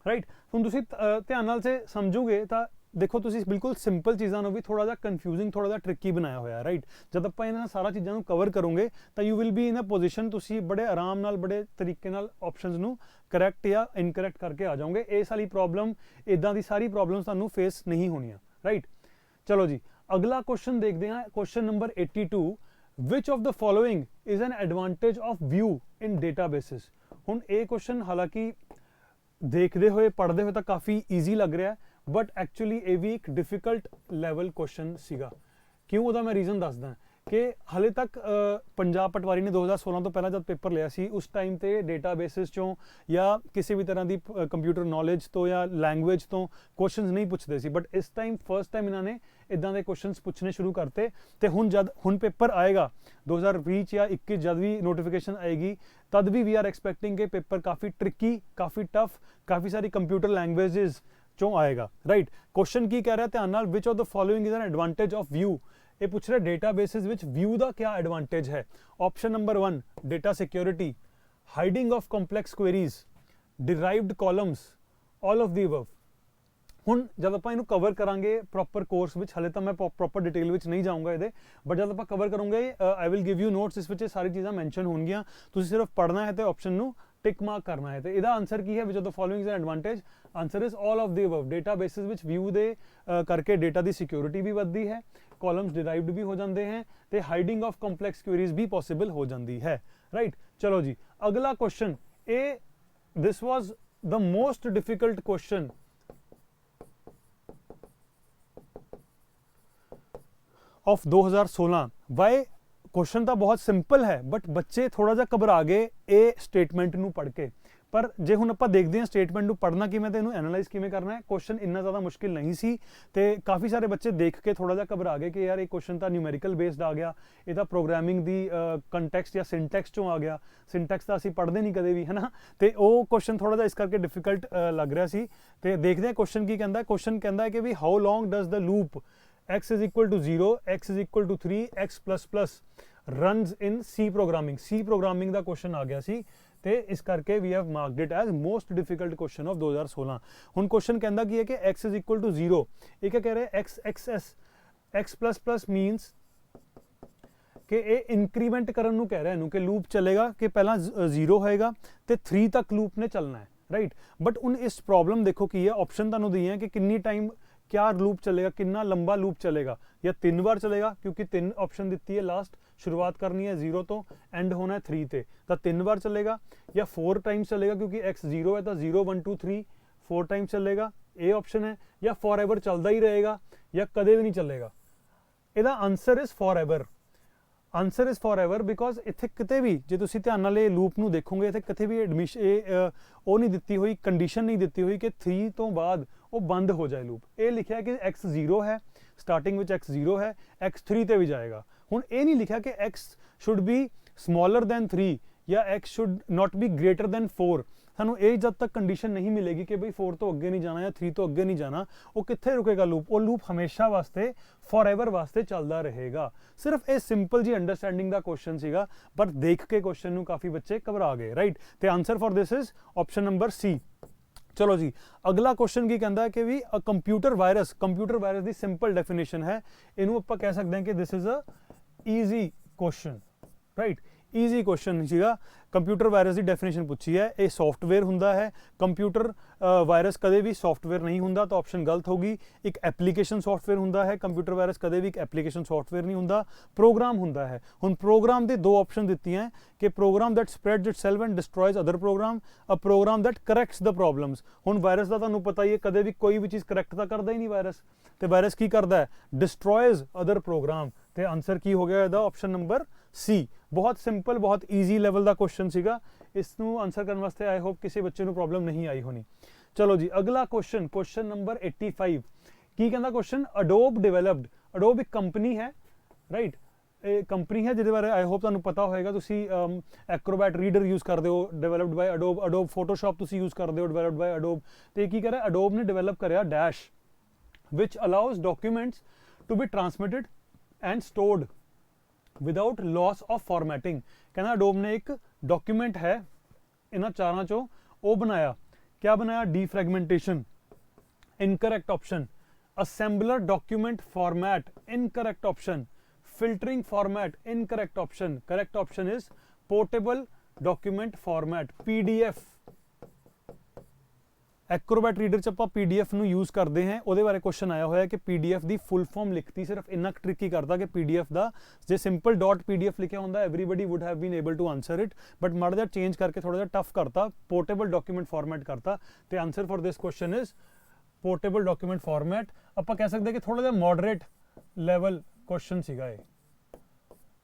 right. ਹੁਣ ਤੁਸੀਂ ਧਿਆਨ ਨਾਲ ਸੇ ਸਮਝੋਗੇ ਤਾਂ ਦੇਖੋ ਤੁਸੀਂ ਬਿਲਕੁਲ ਸਿੰਪਲ ਚੀਜ਼ਾਂ ਨੂੰ ਵੀ ਥੋੜਾ ਜਿਹਾ ਕਨਫਿਊਜ਼ਿੰਗ, ਥੋੜਾ ਜਿਹਾ ਟ੍ਰਿਕੀ ਬਣਾਇਆ ਹੋਇਆ, ਰਾਈਟ। ਜਦ ਆਪਾਂ ਇਹਨਾਂ ਸਾਰਾ ਚੀਜ਼ਾਂ ਨੂੰ ਕਵਰ ਕਰੋਗੇ ਤਾਂ you will be in a position, ਤੁਸੀਂ ਬੜੇ ਆਰਾਮ ਨਾਲ ਬੜੇ ਤਰੀਕੇ ਨਾਲ ਆਪਸ਼ਨਸ ਨੂੰ ਕਰੈਕਟ ਜਾਂ ਇਨਕਰੈਕਟ ਕਰਕੇ ਆ ਜਾਓਗੇ। ਇਸ ਵਾਲੀ ਪ੍ਰੋਬਲਮ, ਇਦਾਂ ਦੀ ਸਾਰੀ ਪ੍ਰੋਬਲਮਸ ਤੁਹਾਨੂੰ ਫੇਸ ਨਹੀਂ ਹੋਣੀਆਂ, ਰਾਈਟ। ਚਲੋ ਜੀ ਅਗਲਾ ਕੁਐਸਚਨ ਦੇਖਦੇ ਹਾਂ। Question number 82, which of the following is an advantage of view in databases. ਹੁਣ ਇਹ ਕੁਐਸਚਨ ਹਾਲਾਂਕਿ ਦੇਖਦੇ ਹੋਏ ਪੜ੍ਹਦੇ ਹੋਏ ਤਾਂ ਕਾਫੀ ਈਜ਼ੀ ਲੱਗ ਰਿਹਾ, ਬਟ ਐਕਚੁਅਲੀ ਇਹ ਵੀ ਇੱਕ ਡਿਫਿਕਲਟ ਲੈਵਲ ਕੁਐਸਚਨ ਸੀਗਾ। ਕਿਉਂ? ਉਹਦਾ ਮੈਂ ਰੀਜ਼ਨ ਦੱਸਦਾ ਕਿ ਹਲੇ ਤੱਕ ਪੰਜਾਬ ਪਟਵਾਰੀ ਨੇ 2016 ਤੋਂ ਪਹਿਲਾਂ ਜਦ ਪੇਪਰ ਲਿਆ ਸੀ ਉਸ ਟਾਈਮ ਤੇ ਡੇਟਾਬੇਸਿਸ ਚੋਂ ਜਾਂ ਕਿਸੇ ਵੀ ਤਰ੍ਹਾਂ ਦੀ ਕੰਪਿਊਟਰ ਨੌਲੇਜ ਤੋਂ ਜਾਂ ਲੈਂਗੁਏਜ ਤੋਂ ਕੁਐਸਚਨਸ ਨਹੀਂ ਪੁੱਛਦੇ ਸੀ, ਬਟ ਇਸ ਟਾਈਮ ਫਸਟ ਟਾਈਮ ਇਹਨਾਂ ਨੇ ਇਦਾਂ ਦੇ ਕੁਐਸਚਨਸ ਪੁੱਛਣੇ ਸ਼ੁਰੂ ਕਰਤੇ। ਤੇ ਹੁਣ ਪੇਪਰ ਆਏਗਾ 2020 ਜਾਂ 21 ਜਦ ਵੀ ਨੋਟੀਫਿਕੇਸ਼ਨ ਆਏਗੀ ਤਦ ਵੀ ਵੀ ਆਰ ਐਕਸਪੈਕਟਿੰਗ ਕਿ ਪੇਪਰ ਕਾਫੀ ਟ੍ਰਿਕੀ, ਕਾਫੀ ਟਫ, ਕਾਫੀ ਸਾਰੀ ਕੰਪਿਊਟਰ ਲੈਂਗੁਏजेस ਚੋਂ ਆਏਗਾ, ਰਾਈਟ। ਕੁਐਸਚਨ ਕੀ ਕਹਿ ਰਿਹਾ ਧਿਆਨ ਨਾਲ? Which of the following is an advantage of view. ਇਹ ਪੁੱਛ ਰਿਹਾ ਡੇਟਾਬੇਸਿਸ ਵਿੱਚ ਵਿਊ ਦਾ ਕੀ ਐਡਵਾਂਟੇਜ ਹੈ। Option number 1 data security, hiding of complex queries, derived columns, all of the above. ਹੁਣ ਜਦ ਆਪਾਂ ਇਹਨੂੰ ਕਵਰ ਕਰਾਂਗੇ ਪ੍ਰੋਪਰ ਕੋਰਸ ਵਿੱਚ, ਹਲੇ ਤਾਂ ਮੈਂ ਪ੍ਰੋਪਰ ਡਿਟੇਲ ਵਿੱਚ ਨਹੀਂ ਜਾਊਂਗਾ ਇਹਦੇ, ਬਟ ਜਦ ਆਪਾਂ ਕਵਰ ਕਰੋਗੇ I will give you notes, ਇਸ ਵਿੱਚ ਇਹ ਸਾਰੀ ਚੀਜ਼ਾਂ ਮੈਂਸ਼ਨ ਹੋਣਗੀਆਂ। ਤੁਸੀਂ ਸਿਰਫ ਪੜ੍ਹਨਾ ਹੈ ਤੇ ਆਪਸ਼ਨ ਨੂੰ ਟਿਕ ਮਾਰਕ ਕਰਨਾ ਹੈ। ਤੇ ਇਹਦਾ ਆਨਸਰ ਕੀ ਹੈ? Which of the following is an advantage. Answer is all of the above. Databases ਵਿੱਚ ਵਿਊ ਦੇ ਕਰਕੇ ਡੇਟਾ ਦੀ ਸਿਕਿਉਰਿਟੀ ਵੀ ਵੱਧਦੀ ਹੈ, ਕਾਲਮਸ ਡਿਰਾਈਵਡ ਵੀ ਹੋ ਜਾਂਦੇ हैं ਤੇ ਹਾਈਡਿੰਗ ਆਫ ਕੰਪਲੈਕਸ ਕੁਐਰੀਜ਼ ਵੀ ਪੋਸੀਬਲ ਹੋ ਜਾਂਦੀ ਹੈ, ਰਾਈਟ। ਚਲੋ ਜੀ ਅਗਲਾ ਕੁਐਸਚਨ, ਇਹ this was the most difficult question of 2016। Why? Question तो बहुत सिंपल है बट बच्चे थोड़ा जा घबरा गए ये स्टेटमेंट नू पढ़ के। पर जे हुण आपां देखते हैं स्टेटमेंट नू पढ़ना किवें ते इहनूं एनालाइज किवें करना है। क्वेश्चन इन्ना ज़्यादा मुश्किल नहीं सी ते काफ़ी सारे बच्चे देख के थोड़ा जा घबरा गए कि यार ये क्वेश्चन तो न्यूमेरिकल बेस्ड आ गया, ये प्रोग्रामिंग दी कंटैक्सट या सिंटैक्स चों आ गया। सिंटैक्स तो असीं पढ़ते नहीं कदे भी, है ना। तो वो क्वेश्चन थोड़ा जा इस करके डिफिकल्ट लग रहा सी। ते देखते हैं क्वेश्चन की कहता है। क्वेश्चन कहता है कि भी how long does the loop x is equal to 0, x is equal to 3, x plus plus runs in C programming। C programming the question आ गया सी ਤੇ ਇਸ ਕਰਕੇ we have marked it as most difficult question of 2016। ਹੁਣ question ਕਹਿੰਦਾ ਕੀ ਹੈ ਕਿ x is equal to 0, ਇਹ ਕੀ ਕਹਿ ਰਿਹਾ x xs x plus plus means ਕਿ ਇਹ ਇੰਕਰੀਮੈਂਟ ਕਰਨ ਨੂੰ ਕਹਿ ਰਿਹਾ ਇਹਨੂੰ ਕਿ ਲੂਪ ਚੱਲੇਗਾ ਕਿ ਪਹਿਲਾਂ 0 ਹੋਏਗਾ ਤੇ 3 ਤੱਕ ਲੂਪ ਨੇ ਚੱਲਣਾ ਹੈ, ਰਾਈਟ। ਬਟ ਹੁਣ ਇਸ ਪ੍ਰੋਬਲਮ ਦੇਖੋ ਕੀ ਹੈ, ਆਪਸ਼ਨ ਤੁਹਾਨੂੰ दी है कि किन्नी टाइम क्या लूप चलेगा, कितना लंबा लूप चलेगा, या 3 बार चलेगा क्योंकि 3 ऑप्शन दी है। लास्ट शुरुआत करनी है 0 तो एंड होना है 3 ते, तो 3 बार चलेगा, या 4 टाइम्स चलेगा क्योंकि x 0 है तो 0 1 2 3 4 टाइम्स चलेगा, ये ऑप्शन है। या फॉर एवर चलता ही रहेगा या कदे भी नहीं चलेगा। ਇਹਦਾ answer is for ever. Answer is for ever because इत्थे किते भी जे तुसीं ध्यान नाल ਇਹ लूप ਨੂੰ ਦੇਖੋਗੇ इत्थे किते भी एडमिशन ਉਹ ਨਹੀਂ ਦਿੱਤੀ ਹੋਈ, कंडीशन नहीं ਦਿੱਤੀ ਹੋਈ कि 3 ਤੋਂ ਬਾਅਦ ਉਹ ਬੰਦ ਹੋ ਜਾਏ ਲੂਪ। ਇਹ ਲਿਖਿਆ ਕਿ x 0 ਹੈ, ਸਟਾਰਟਿੰਗ ਵਿੱਚ x 0 ਹੈ, x 3 ਤੇ ਵੀ ਜਾਏਗਾ। ਹੁਣ ਇਹ ਨਹੀਂ ਲਿਖਿਆ ਕਿ x should be smaller than 3 ਜਾਂ x should not be greater than 4। ਸਾਨੂੰ ਇਹ ਜਦ ਤੱਕ ਕੰਡੀਸ਼ਨ ਨਹੀਂ ਮਿਲੇਗੀ ਕਿ ਬਈ 4 ਤੋਂ ਅੱਗੇ ਨਹੀਂ ਜਾਣਾ ਜਾਂ 3 ਤੋਂ ਅੱਗੇ ਨਹੀਂ ਜਾਣਾ, ਉਹ ਕਿੱਥੇ ਰੁਕੇਗਾ ਲੂਪ? ਉਹ ਲੂਪ ਹਮੇਸ਼ਾ ਵਾਸਤੇ ਫੋਰਐਵਰ ਵਾਸਤੇ ਚੱਲਦਾ ਰਹੇਗਾ। ਸਿਰਫ ਇਹ ਸਿੰਪਲ ਜੀ ਅੰਡਰਸਟੈਂਡਿੰਗ ਦਾ ਕੁਐਸਚਨ ਸੀਗਾ, ਪਰ ਦੇਖ ਕੇ ਕੁਐਸਚਨ ਨੂੰ ਕਾਫੀ ਬੱਚੇ ਘਬਰਾ ਗਏ, ਰਾਈਟ। ਤੇ answer for this is option number C. ਚਲੋ ਜੀ, ਅਗਲਾ ਕੁਐਸਚਨ ਕੀ ਕਹਿੰਦਾ ਹੈ ਕਿ ਵੀ ਕੰਪਿਊਟਰ ਵਾਇਰਸ ਦੀ ਸਿੰਪਲ ਡੈਫੀਨੇਸ਼ਨ ਹੈ, ਇਹਨੂੰ ਆਪਾਂ ਕਹਿ ਸਕਦੇ ਹਾਂ ਕਿ this is a easy question, right. Easy question ਸੀਗਾ। ਕੰਪਿਊਟਰ ਵਾਇਰਸ ਦੀ ਡੈਫੀਨੇਸ਼ਨ ਪੁੱਛੀ ਹੈ, ਇਹ ਸੌਫਟਵੇਅਰ ਹੁੰਦਾ ਹੈ। ਕੰਪਿਊਟਰ ਵਾਇਰਸ ਕਦੇ ਵੀ ਸੌਫਟਵੇਅਰ ਨਹੀਂ ਹੁੰਦਾ, ਤਾਂ ਆਪਸ਼ਨ ਗਲਤ ਹੋਗੀ। ਇੱਕ ਐਪਲੀਕੇਸ਼ਨ ਸੌਫਟਵੇਅਰ ਹੁੰਦਾ ਹੈ, ਕੰਪਿਊਟਰ ਵਾਇਰਸ ਕਦੇ ਵੀ ਇੱਕ ਐਪਲੀਕੇਸ਼ਨ ਸੌਫਟਵੇਅਰ ਨਹੀਂ ਹੁੰਦਾ, ਪ੍ਰੋਗਰਾਮ ਹੁੰਦਾ ਹੈ। ਹੁਣ ਪ੍ਰੋਗਰਾਮ ਦੇ ਦੋ ਆਪਸ਼ਨ ਦਿੱਤੀਆਂ ਕਿ program that spreads itself and destroys other program, a program that corrects the problems. ਹੁਣ ਵਾਇਰਸ ਦਾ ਤੁਹਾਨੂੰ ਪਤਾ ਹੀ ਹੈ, ਕਦੇ ਵੀ ਕੋਈ ਵੀ ਚੀਜ਼ ਕਰੈਕਟ ਤਾਂ ਕਰਦਾ ਹੀ ਨਹੀਂ ਵਾਇਰਸ, ਤੇ ਵਾਇਰਸ ਕੀ ਕਰਦਾ ਹੈ? Destroys other program. ਤੇ ਆਨਸਰ ਕੀ ਹੋ ਗਿਆ ਇਹਦਾ? Option number C. ਬਹੁਤ ਸਿੰਪਲ, ਬਹੁਤ ਈਜ਼ੀ ਲੈਵਲ ਦਾ ਕੁਐਸਚਨ ਸੀਗਾ। ਇਸ ਨੂੰ ਆਨਸਰ ਕਰਨ ਵਾਸਤੇ ਆਈ ਹੋਪ ਕਿਸੇ ਬੱਚੇ ਨੂੰ ਪ੍ਰੋਬਲਮ ਨਹੀਂ ਆਈ ਹੋਣੀ। ਚਲੋ ਜੀ, ਅਗਲਾ ਕੁਐਸਚਨ ਨੰਬਰ 85। ਕੀ ਕਹਿੰਦਾ ਕੁਐਸਚਨ? Adobe developed. ਅਡੋਬ ਇੱਕ ਕੰਪਨੀ ਹੈ, ਰਾਈਟ। ਇਹ ਕੰਪਨੀ ਹੈ ਜਿਹਦੇ ਬਾਰੇ ਆਈ ਹੋਪ ਤੁਹਾਨੂੰ ਪਤਾ ਹੋਏਗਾ। ਤੁਸੀਂ ਐਕਰੋਬੈਟ ਰੀਡਰ ਯੂਜ਼ ਕਰਦੇ ਹੋ, ਡਿਵੈਲਪਡ ਬਾਈ ਅਡੋਬ। ਅਡੋਬ ਫੋਟੋਸ਼ਾਪ ਤੁਸੀਂ ਯੂਜ਼ ਕਰਦੇ ਹੋ, ਡਿਵੈਲਪਡ ਬਾਈ ਅਡੋਬ। ਤੇ ਕੀ ਕਰਿਆ ਅਡੋਬ ਨੇ? ਡਿਵੈਲਪ ਕਰਿਆ dash, which allows documents to be transmitted and stored without loss of formatting. कहना अडोब ने एक डॉक्यूमेंट है इन्हां चारां चों वो बनाया, क्या बनाया? Defragmentation, incorrect option. Assembler document format, incorrect option. Filtering format, incorrect option. Correct option is portable document format, PDF. Acrobat Reader 'ਚ ਆਪਾਂ ਪੀਡੀਐਫ ਨੂੰ ਯੂਜ਼ ਕਰਦੇ ਹਾਂ, ਉਹਦੇ ਬਾਰੇ ਕੁਐਸਚਨ ਆਇਆ ਹੋਇਆ ਕਿ ਪੀਡੀਐਫ ਦੀ ਫੁੱਲ ਫਾਰਮ ਲਿਖਤੀ। ਸਿਰਫ ਇੰਨਾ ਟ੍ਰਿਕੀ ਕਰਦਾ ਕਿ ਪੀਡੀਐਫ ਦਾ ਜੇ ਸਿੰਪਲ ਡਾਟ ਪੀਡੀਐਫ ਲਿਖਿਆ ਹੁੰਦਾ everybody would have been able to answer it, but ਮਾੜਾ ਜਿਹਾ ਚੇਂਜ ਕਰਕੇ ਥੋੜਾ ਜਿਹਾ ਟਫ ਕਰਤਾ, ਪੋਰਟੇਬਲ ਡਾਕੂਮੈਂਟ ਫਾਰਮੈਟ ਕਰਤਾ। ਤੇ answer for this question is portable document format. ਆਪਾਂ ਕਹਿ ਸਕਦੇ ਕਿ ਥੋੜਾ ਜਿਹਾ ਮੋਡਰੇਟ ਲੈਵਲ ਕੁਐਸਚਨ ਸੀਗਾ ਇਹ,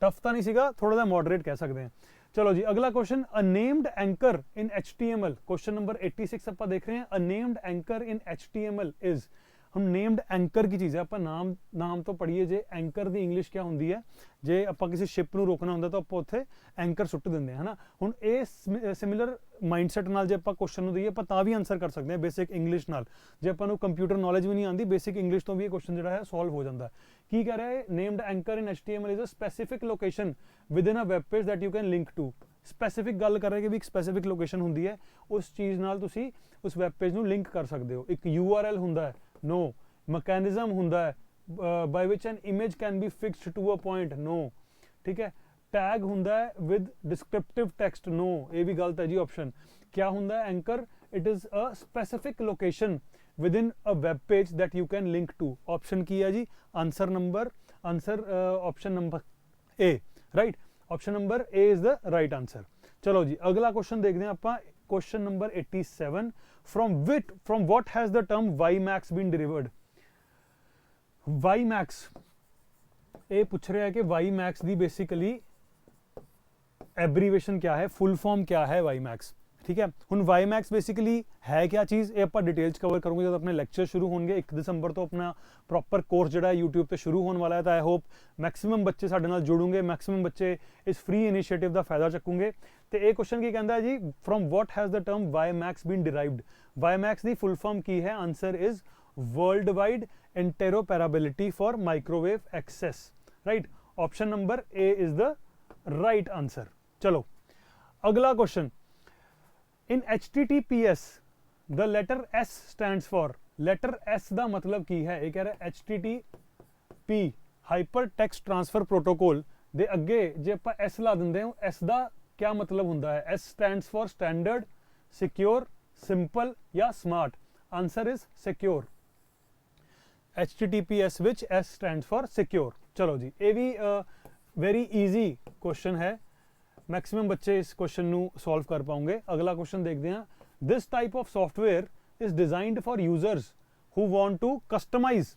ਟਫ ਤਾਂ ਨਹੀਂ ਸੀਗਾ, ਥੋੜਾ ਜਿਹਾ ਮੋਡਰੇਟ ਕਹਿ ਸਕਦੇ ਹਾਂ। चलो जी, अगला question, a named anchor in HTML। Question number 86 ਆਪਾਂ देख रहे हैं। अ named anchor in HTML is. हम नेम्ड एंकर की चीज़ है, आप नाम तो पढ़िए जे एंकर की इंग्लिश क्या होंगी है। जे आप किसी शिप ਨੂੰ रोकना होंगे तो आप उत्थे एंकर सुट देंगे है ना। हुण ये सिमिलर माइंडसैट नाल जे आप क्वेश्चन दईए आप तां भी आंसर कर सकते हैं बेसिक इंग्लिश नाल। जे आपां कंप्यूटर नॉलेज भी नहीं आती, बेसिक इंग्लिश तो भी ये क्वेश्चन जो है सॉल्व हो जाता है। की कह रहा है? Named anchor in HTML is a specific location within a web page that you can link to. Specific गल कर रहे कि भी एक स्पैसिफिक लोकेशन होंगी है, उस चीज़ नाल तुसी उस वैब पेज नूं लिंक कर सकते हो। एक URL हुंदा है, नो। मैकेनिज्म हुंदा है by which an image can be fixed to a point, no. ठीक है। टैग हुंदा है विद डिस्क्रिप्टिव टेक्स्ट, नो। ये भी गलत है जी ऑप्शन। क्या हुंदा है anchor? It is a specific location within a web page that you can link to. Option की है जी? Answer option number A, right. Option number A is the right answer. चलो जी, अगला क्वेश्चन देखते हैं आप। Question number 87, from what has the term WiMAX been derived. WiMAX ये पूछ रहा है कि वाईमैक्स दी बेसिकली एब्रीवेशन क्या है, फुल फॉर्म क्या है वाईमैक्स। ठीक है। हुण वाईमैक्स बेसिकली है क्या चीज़, ये आप डिटेल्स कवर करूँगे जब अपने लेक्चर शुरू होंगे। 1 दिसंबर तो अपना प्रॉपर कोर्स जो है यूट्यूब पे शुरू होने वाला है, तो आई होप मैक्सिमम बच्चे साडे नाल जुड़ोगे, मैक्सिमम बच्चे इस फ्री इनिशिएटिव का फायदा चुकूंगे। तो ये क्वेश्चन की कहता है जी, from what has the term WiMAX been derived. WiMAX की फुल फॉर्म की है? Answer is world wide interoperability for microwave access, right. Option number A is the right answer. चलो अगला question, in HTTPS the letter S stands for. Letter S का मतलब की है? ये कह रहा है HTTP hyper text transfer protocol दे अगे जे आप S ला देंगे हो, S का क्या मतलब होंदा है? S stands for standard, secure, simple या smart. Answer is secure. HTTPS which S stands for secure. चलो जी, ये भी वेरी ईजी क्वेश्चन है, मैक्सिमम बच्चे इस क्वेश्चन नू सॉल्व कर पाओगे। अगला क्वेश्चन देखते हैं। This type of software is designed for users who want to customize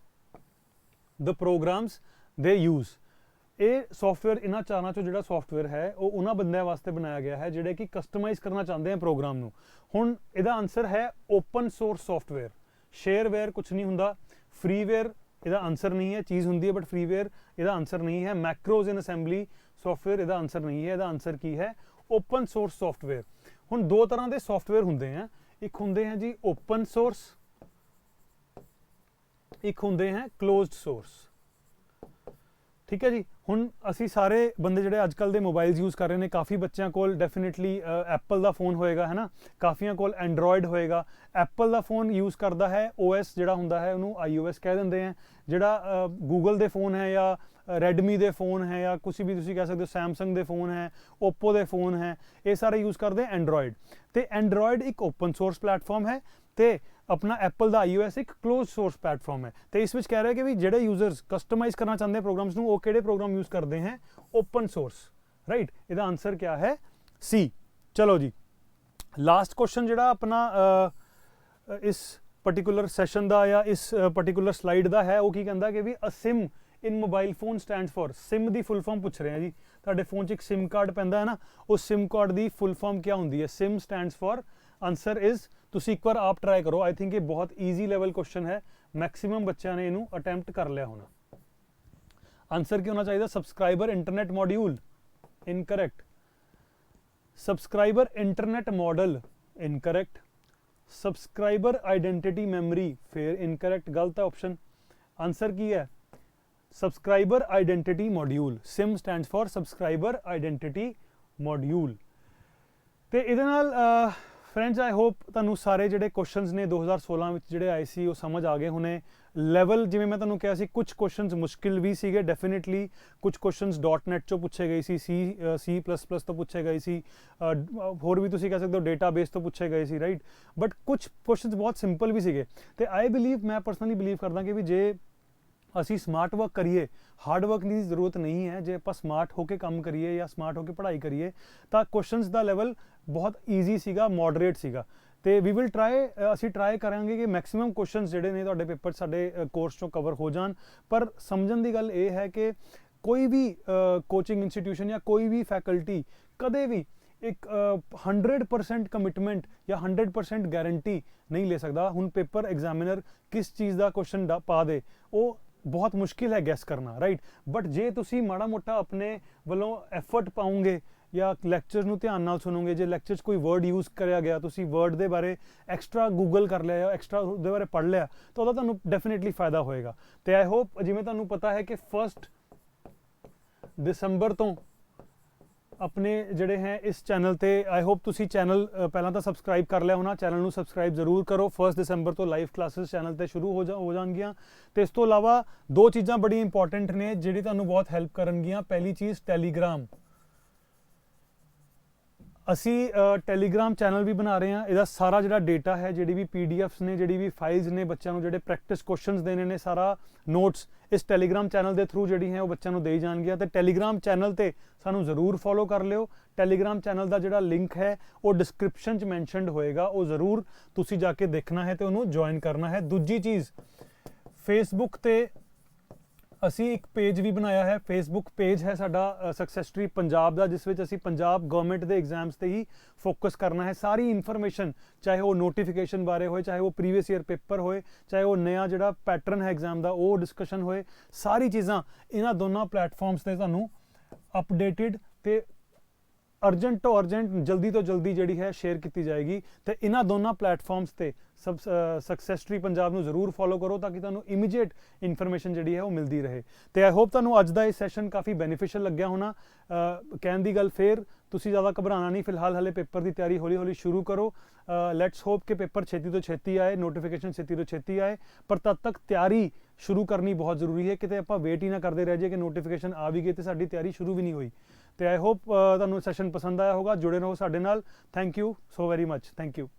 the programs they use. ये सॉफ्टवेयर इन्हां चारां चों जिहड़ा सॉफ्टवेयर है वो उन्हां बंदियां वास्ते बनाया गया है जिहड़े कि कस्टमाइज करना चाहते हैं प्रोग्राम नू। हुण इहदा आंसर है ओपन सोर्स सॉफ्टवेयर। शेयरवेयर कुछ नहीं हुंदा, फ्रीवेयर इहदा आंसर नहीं है, चीज़ हुंदी है बट फ्रीवेयर इहदा आंसर नहीं है। मैक्रोज इन असैम्बली सॉफ्टवेयर इहदा आंसर नहीं है, इहदा आंसर की है ओपन सोर्स सॉफ्टवेयर। ਹੁਣ ਦੋ ਤਰ੍ਹਾਂ ਦੇ ਸੌਫਟਵੇਅਰ ਹੁੰਦੇ ਆ, ਇੱਕ ਹੁੰਦੇ ਹੈ ਜੀ ਓਪਨ ਸੋਰਸ, ਇੱਕ ਹੁੰਦੇ ਹੈ ਕਲੋਜ਼ਡ ਸੋਰਸ। ਠੀਕ ਹੈ ਜੀ। ਹੁਣ ਅਸੀਂ ਸਾਰੇ ਬੰਦੇ ਜਿਹੜੇ ਅੱਜ ਕੱਲ੍ਹ ਦੇ ਮੋਬਾਈਲਸ ਯੂਜ਼ ਕਰ ਰਹੇ ਨੇ, ਕਾफ़ੀ ਬੱਚਿਆਂ ਕੋਲ ਡੈਫੀਨੇਟਲੀ ਐਪਲ ਦਾ फ़ੋਨ ਹੋਏਗਾ, ਹੈ ਨਾ, ਕਾਫੀਆਂ ਕੋਲ ਐਂਡਰੋਇਡ ਹੋਏਗਾ। ਐਪਲ ਦਾ फ़ੋਨ ਯੂਜ਼ ਕਰਦਾ ਹੈ OS ਜਿਹੜਾ ਹੁੰਦਾ ਹੈ ਉਹਨੂੰ iOS ਕਹਿ ਦਿੰਦੇ ਆ। ਜਿਹੜਾ ਗੂਗਲ ਦੇ फ़ੋਨ ਹੈ ਜਾਂ ਰੈਡਮੀ ਦੇ फ़ੋਨ ਹੈ ਜਾਂ ਕੁਛ ਵੀ ਤੁਸੀਂ ਕਹਿ ਸਕਦੇ ਹੋ ਸੈਮਸੰਗ ਦੇ फ़ੋਨ ਹੈ, ਓਪੋ ਦੇ फ़ੋਨ ਹੈ, ਇਹ ਸਾਰੇ ਯੂਜ਼ ਕਰਦੇ ਐਂਡਰੋਇਡ। ਤੇ ਐਂਡਰੋਇਡ ਇੱਕ ਓਪਨ ਸੋਰਸ ਪਲੇਟਫਾਰਮ ਹੈ ਤੇ अपना एप्पल का iOS एक क्लोज सोर्स प्लेटफॉर्म है। तो इस कह रहे हैं कि भी जेडे यूजर्स कस्टमाइज करना चाहते हैं प्रोग्राम्स को, वो केड़े प्रोग्राम यूज करते हैं ओपन सोर्स, राइट। इसका आंसर क्या है सी। चलो जी, लास्ट क्वेश्चन जेड़ा अपना इस पर्टिकुलर सैशन का या इस पर्टिकुलर स्लाइड का है, वो की कहता कि भी a SIM in mobile phone stand for, SIM की फुल फॉर्म पूछ रहे हैं जी। तुहाडे फोन च एक सिम कार्ड पैंदा है ना, उस सिम कार्ड की फुल फॉर्म क्या होंदी है? SIM stands for, answer is, तुसी एक बार आप ट्राई करो। आई थिंक ये बहुत ईजी लेवल क्वेश्चन है, मैक्सिमम बच्चों ने इनू अटैम्प्ट कर लिया होना। आंसर क्या होना चाहिए? Subscriber internet module, incorrect. Subscriber internet model, incorrect. Subscriber identity memory, फिर इनकरेक्ट, गलत है ऑप्शन। आंसर की है subscriber identity module, SIM stands for subscriber identity module. तो ये फ्रेंड्स आई होप तुहानू सारे जिहड़े क्वेश्चंस ने 2016 में जिहड़े आए सी वो समझ आ गए होने। लैवल जिवें मैं तुहानू कहा सी कुछ क्वेश्चंस मुश्किल भी सीगे डेफिनेटली, कुछ क्वेश्चंस .NET चो पूछे गए सी, C++ तो पूछे गए सी, होर भी तुसीं कह सकते हो डेटाबेस तो पूछे गए सी, राइट। बट कुछ क्वेश्चंस बहुत सिंपल भी सीगे। तो आई बिलीव, मैं पर्सनली बिलीव करदा कि भी जे ਅਸੀਂ ਸਮਾਰਟ ਵਰਕ ਕਰੀਏ, ਹਾਰਡ ਵਰਕ ਦੀ ਜ਼ਰੂਰਤ ਨਹੀਂ ਹੈ। ਜੇ ਆਪਾਂ ਸਮਾਰਟ ਹੋ ਕੇ ਕੰਮ ਕਰੀਏ ਜਾਂ ਸਮਾਰਟ ਹੋ ਕੇ ਪੜ੍ਹਾਈ ਕਰੀਏ ਤਾਂ ਕੁਐਸਚਨਸ ਦਾ ਲੈਵਲ ਬਹੁਤ ਈਜ਼ੀ ਸੀਗਾ, ਮੋਡਰੇਟ ਸੀਗਾ। ਤੇ ਵੀ ਵਿਲ ਟਰਾਈ, ਅਸੀਂ ਟਰਾਈ ਕਰਾਂਗੇ ਕਿ ਮੈਕਸਿਮਮ ਕੁਐਸਚਨਸ ਜਿਹੜੇ ਨੇ ਤੁਹਾਡੇ ਪੇਪਰ ਸਾਡੇ ਕੋਰਸ ਚੋਂ ਕਵਰ ਹੋ ਜਾਣ। ਪਰ ਸਮਝਣ ਦੀ ਗੱਲ ਇਹ ਹੈ ਕਿ ਕੋਈ ਵੀ ਕੋਚਿੰਗ ਇੰਸਟੀਟਿਊਸ਼ਨ ਜਾਂ ਕੋਈ ਵੀ ਫੈਕਲਟੀ ਕਦੇ ਵੀ एक 100% कमिटमेंट या 100% गारंटी नहीं ले सकता। हुण पेपर एग्जामिनर किस चीज़ का क्वेश्चन पा दे वो बहुत मुश्किल है गैस करना, राइट। बट जे तुसी माड़ा मोटा अपने वालों एफर्ट पाओगे या लैक्चर नूं ध्यान नाल सुनोगे, जे लैक्चर कोई वर्ड यूज़ कराया गया, तुसी वर्ड के बारे एक्सट्रा गूगल कर लिया या एक्सट्रा उसदे बारे पढ़ लिया तो वह तुहानूं डेफिनेटली फायदा होएगा। तो आई होप जिवें तुहानूं पता है कि 1 दिसंबर तो अपने जड़े हैं इस चैनल ते, आई होप तुसी चैनल पहला तो सबसक्राइब कर लिया होना, चैनल नूं सबसक्राइब जरूर करो। 1 दिसंबर तो लाइव क्लासेस चैनल ते शुरू हो जाणगियां। ते इस तो इलावा दो चीज़ां बड़ी इंपॉर्टेंट ने जिहड़ी तुहानूं बहुत हैल्प करनगियां। पहली चीज़ टैलीग्राम, असी टैलीग्राम चैनल भी बना रहे हैं। इसका सारा जो डेटा है, जी भी PDFs ने, जी भी फाइल्स ने, बच्चों को जो प्रैक्टिस क्वेश्चंस देने ने, सारा नोट्स इस टैलीग्राम चैनल के थ्रू जी हैं वो बच्चों को दे जाएंगे। तो टैलीग्राम चैनल ते सानू जरूर फॉलो कर लियो। टैलीग्राम चैनल का जो लिंक है वो डिस्क्रिप्शन च मैंशनड होएगा, वो जरूर तुसी जाके देखना है तो उन्होंने ज्वाइन करना है। दूजी चीज़, फेसबुक ते असी एक पेज भी बनाया है, फेसबुक पेज है साडा सक्सेसट्री पंजाब का, जिस विच असी पंजाब गवर्नमेंट के एग्जाम्स ते ही फोकस करना है। सारी इन्फॉर्मेशन, चाहे वो नोटिफिकेशन बारे होए, चाहे वो प्रीवियस ईयर पेपर होए, चाहे वो नया जिहड़ा पैटर्न है एग्जाम का वो डिस्कशन होए, सारी चीज़ां इन्हां दोनों प्लेटफॉर्म्स ते तुहानूं अपडेटेड ते अर्जेंट तो अर्जेंट, जल्दी तो जल्दी जी है शेयर की जाएगी। तो इन्हां दोनों प्लेटफॉर्म्स ते सब सक्सेसट्री पंजाब नूं जरूर फॉलो करो ताकि तुहानूं इमीजिएट इन्फॉर्मेशन जी है वो मिलती रहे। तो आई होप तुहानूं अज दा ये सैशन काफ़ी बेनीफिशियल लग्या होना। कहण दी गल फिर, तुसीं ज़्यादा घबराना नहीं, फिलहाल हले पेपर की तैयारी हौली हौली शुरू करो। लैट्स होप कि पेपर छेती तो छेती आए, नोटिफिकेशन छेती तो छेती आए, पर तद तक तैयारी शुरू करनी बहुत जरूरी है। किते आपां वेट ही ना करते रह जाए कि नोटिफिकेशन आ भी गई तो साडी तैयारी शुरू भी नहीं हुई। तो आई होप तुहानूं सैशन पसंद आया होगा। जुड़े रहो साडे नाल। Thank you so very much, thank you.